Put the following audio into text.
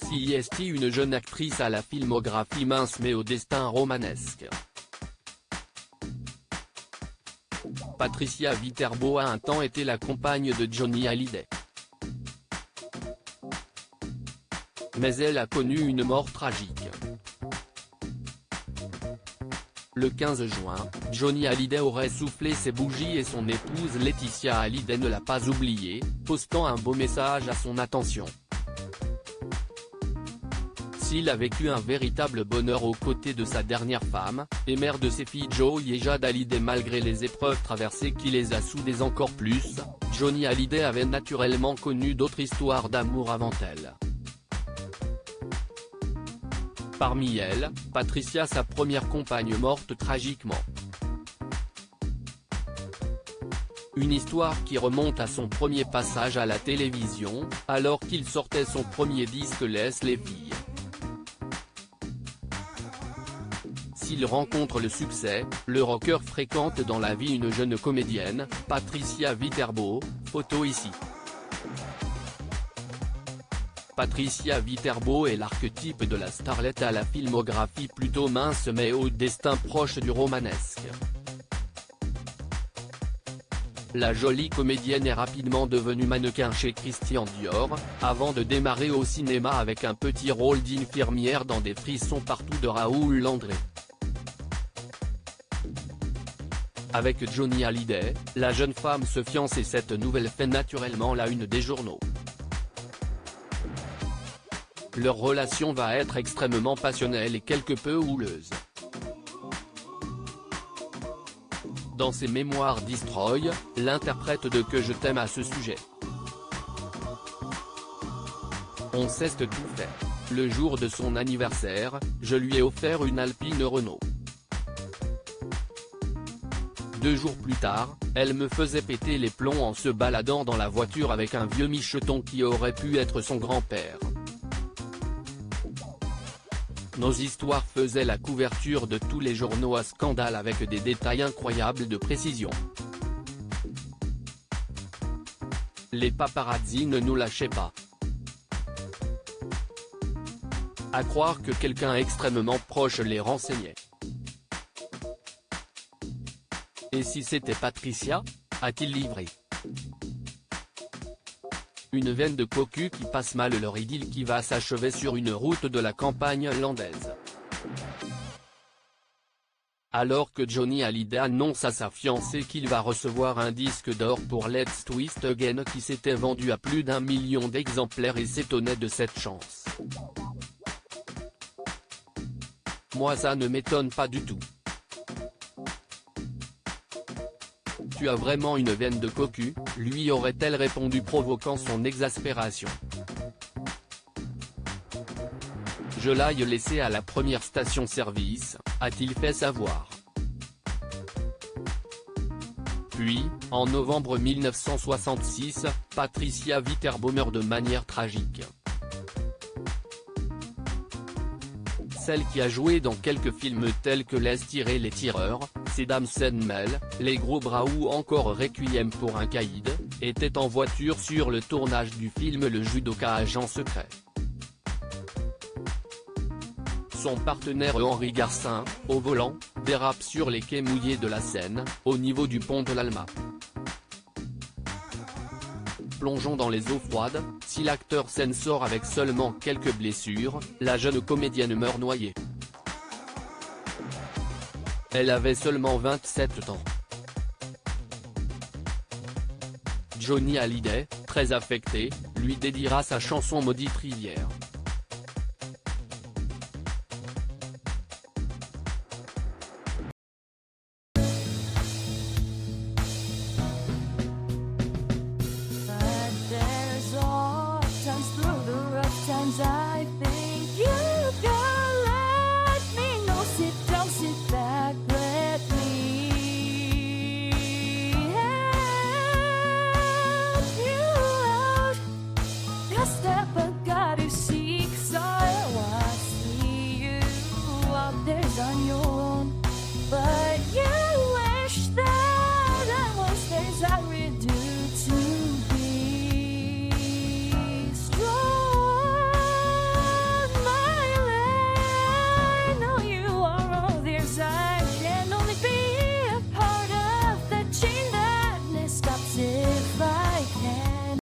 CIST, une jeune actrice à la filmographie mince mais au destin romanesque. Patricia Viterbo a un temps été la compagne de Johnny Hallyday. Mais elle a connu une mort tragique. Le 15 juin, Johnny Hallyday aurait soufflé ses bougies et son épouse Laetitia Hallyday ne l'a pas oublié, postant un beau message à son attention. S'il a vécu un véritable bonheur aux côtés de sa dernière femme, et mère de ses filles Joy et Jade Hallyday malgré les épreuves traversées qui les a soudées encore plus, Johnny Hallyday avait naturellement connu d'autres histoires d'amour avant elle. Parmi elles, Patricia, sa première compagne, morte tragiquement. Une histoire qui remonte à son premier passage à la télévision, alors qu'il sortait son premier disque Laisse les filles. S'il rencontre le succès, le rocker fréquente dans la vie une jeune comédienne, Patricia Viterbo, photo ici. Patricia Viterbo est l'archétype de la starlette à la filmographie plutôt mince mais au destin proche du romanesque. La jolie comédienne est rapidement devenue mannequin chez Christian Dior, avant de démarrer au cinéma avec un petit rôle d'infirmière dans Des frissons partout de Raoul Landré. Avec Johnny Hallyday, la jeune femme se fiance et cette nouvelle fait naturellement la une des journaux. Leur relation va être extrêmement passionnelle et quelque peu houleuse. Dans ses mémoires Destroy, l'interprète de Que je t'aime à ce sujet. On sait tout faire. Le jour de son anniversaire, je lui ai offert une Alpine Renault. 2 jours plus tard, elle me faisait péter les plombs en se baladant dans la voiture avec un vieux micheton qui aurait pu être son grand-père. Nos histoires faisaient la couverture de tous les journaux à scandale avec des détails incroyables de précision. Les paparazzi ne nous lâchaient pas. À croire que quelqu'un extrêmement proche les renseignait. Et si c'était Patricia, a-t-il livré? Une veine de cocu qui passe mal leur idylle qui va s'achever sur une route de la campagne landaise. Alors que Johnny Hallyday annonce à sa fiancée qu'il va recevoir un disque d'or pour Let's Twist Again qui s'était vendu à plus d'1 million d'exemplaires et s'étonnait de cette chance. Moi ça ne m'étonne pas du tout. Tu as vraiment une veine de cocu, lui aurait-elle répondu provoquant son exaspération. Je l'aille laissé à la première station-service, a-t-il fait savoir. Puis, en novembre 1966, Patricia Viterbo meurt de manière tragique. Celle qui a joué dans quelques films tels que Laisse tirer les tireurs, C'est Dame Senmel, Les Gros Bras ou encore Requiem pour un caïd, était en voiture sur le tournage du film Le judoka agent secret. Son partenaire Henri Garcin, au volant, dérape sur les quais mouillés de la Seine, au niveau du pont de l'Alma. Plongeons dans les eaux froides, si l'acteur s'en sort avec seulement quelques blessures, la jeune comédienne meurt noyée. Elle avait seulement 27 ans. Johnny Hallyday, très affecté, lui dédiera sa chanson Maudite rivière. But there's all times through the rough times